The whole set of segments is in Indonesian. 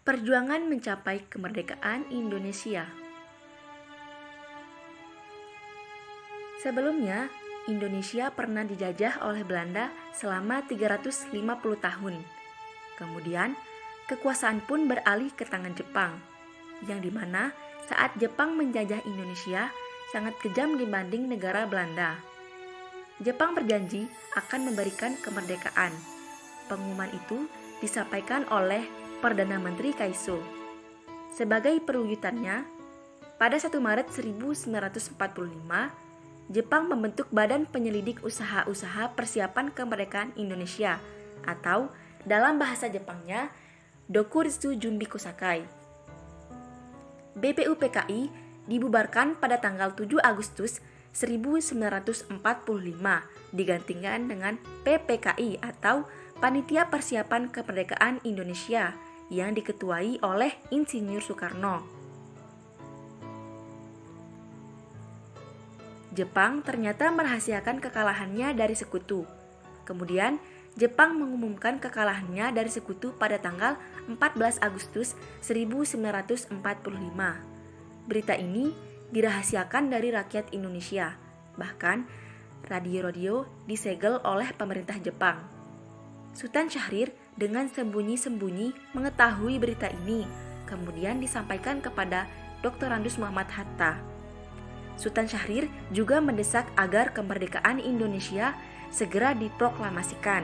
Perjuangan mencapai kemerdekaan Indonesia. Sebelumnya, Indonesia pernah dijajah oleh Belanda selama 350 tahun. Kemudian, kekuasaan pun beralih ke tangan Jepang, yang dimana saat Jepang menjajah Indonesia sangat kejam dibanding negara Belanda. Jepang berjanji akan memberikan kemerdekaan. Pengumuman itu disampaikan oleh Perdana Menteri Kaiso. Sebagai perwujudannya, pada 1 Maret 1945, Jepang membentuk Badan Penyelidik Usaha-Usaha Persiapan Kemerdekaan Indonesia atau dalam bahasa Jepangnya Dokuritsu Junbi Kosakai. BPUPKI dibubarkan pada tanggal 7 Agustus 1945 digantikan dengan PPKI atau Panitia Persiapan Kemerdekaan Indonesia yang diketuai oleh Insinyur Soekarno. Jepang ternyata merahasiakan kekalahannya dari sekutu. Kemudian, Jepang mengumumkan kekalahannya dari sekutu pada tanggal 14 Agustus 1945. Berita ini dirahasiakan dari rakyat Indonesia. Bahkan, radio-radio disegel oleh pemerintah Jepang. Sultan Syahrir dengan sembunyi-sembunyi mengetahui berita ini, kemudian disampaikan kepada Dr. Randus Muhammad Hatta. Sultan Syahrir juga mendesak agar kemerdekaan Indonesia segera diproklamasikan.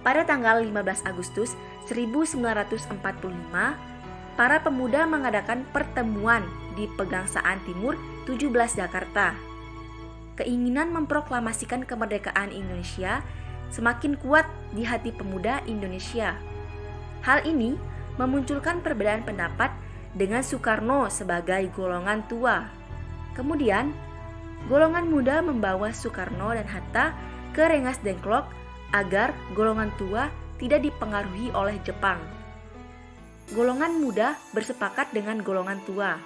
Pada tanggal 15 Agustus 1945, para pemuda mengadakan pertemuan di Pegangsaan Timur 17 Jakarta. Keinginan memproklamasikan kemerdekaan Indonesia semakin kuat di hati pemuda Indonesia. Hal ini memunculkan perbedaan pendapat dengan Soekarno sebagai golongan tua. Kemudian, golongan muda membawa Soekarno dan Hatta ke Rengas Dengklok agar golongan tua tidak dipengaruhi oleh Jepang. Golongan muda bersepakat dengan golongan tua.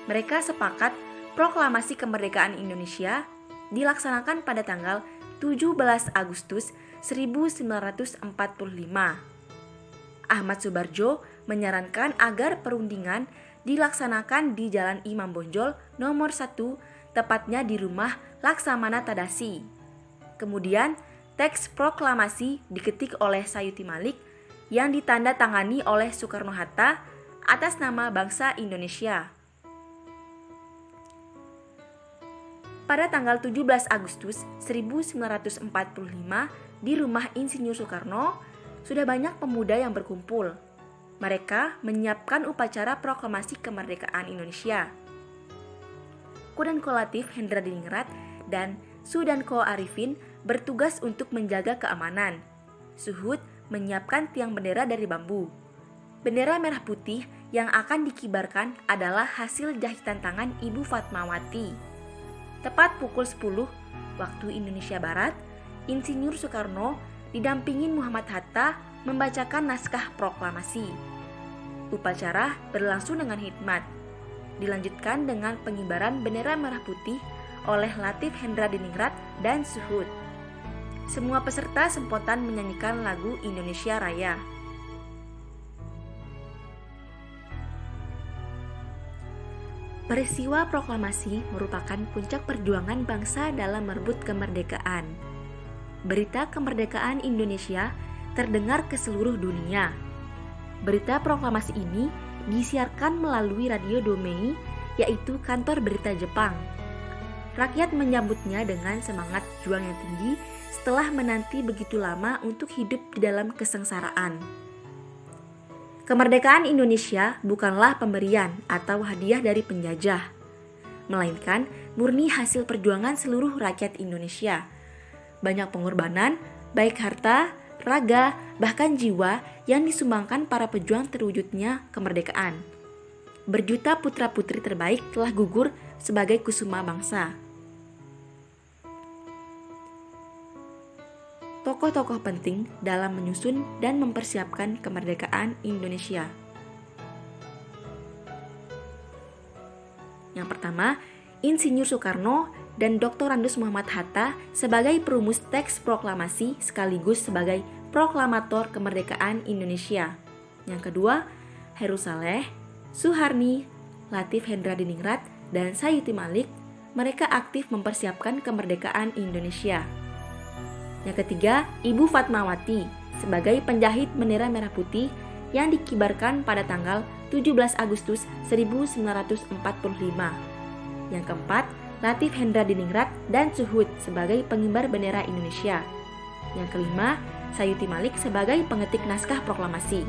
Mereka sepakat proklamasi kemerdekaan Indonesia dilaksanakan pada tanggal 17 Agustus 1945. Ahmad Subarjo menyarankan agar perundingan dilaksanakan di Jalan Imam Bonjol nomor 1, tepatnya di rumah Laksamana Tadashi. Kemudian, teks proklamasi diketik oleh Sayuti Malik yang ditandatangani oleh Soekarno-Hatta atas nama bangsa Indonesia. Pada tanggal 17 Agustus 1945 di rumah Insinyur Soekarno, sudah banyak pemuda yang berkumpul. Mereka menyiapkan upacara proklamasi kemerdekaan Indonesia. Kodanko Latif Hendradiningrat dan Sudanko Arifin bertugas untuk menjaga keamanan. Suhud menyiapkan tiang bendera dari bambu. Bendera merah putih yang akan dikibarkan adalah hasil jahitan tangan Ibu Fatmawati. Tepat pukul 10 waktu Indonesia Barat, Insinyur Soekarno didampingi Muhammad Hatta membacakan naskah proklamasi. Upacara berlangsung dengan hikmat. Dilanjutkan dengan pengibaran bendera merah putih oleh Latif Hendradiningrat dan Suhud. Semua peserta spontan menyanyikan lagu Indonesia Raya. Peristiwa proklamasi merupakan puncak perjuangan bangsa dalam merebut kemerdekaan. Berita kemerdekaan Indonesia terdengar ke seluruh dunia. Berita proklamasi ini disiarkan melalui Radio Domei, yaitu kantor berita Jepang. Rakyat menyambutnya dengan semangat juang yang tinggi setelah menanti begitu lama untuk hidup di dalam kesengsaraan. Kemerdekaan Indonesia bukanlah pemberian atau hadiah dari penjajah, melainkan murni hasil perjuangan seluruh rakyat Indonesia. Banyak pengorbanan, baik harta, raga, bahkan jiwa yang disumbangkan para pejuang terwujudnya kemerdekaan. Berjuta putra-putri terbaik telah gugur sebagai kusuma bangsa. Tokoh-tokoh penting dalam menyusun dan mempersiapkan kemerdekaan Indonesia. Yang pertama, Insinyur Soekarno dan Dr. Randus Muhammad Hatta sebagai perumus teks proklamasi sekaligus sebagai proklamator kemerdekaan Indonesia. Yang kedua, Heru Saleh, Suharni, Latif Hendradiningrat, dan Sayuti Malik, mereka aktif mempersiapkan kemerdekaan Indonesia. Yang ketiga, Ibu Fatmawati sebagai penjahit bendera merah putih yang dikibarkan pada tanggal 17 Agustus 1945. Yang keempat, Latif Hendradiningrat dan Suhud sebagai pengibar bendera Indonesia. Yang kelima, Sayuti Malik sebagai pengetik naskah proklamasi.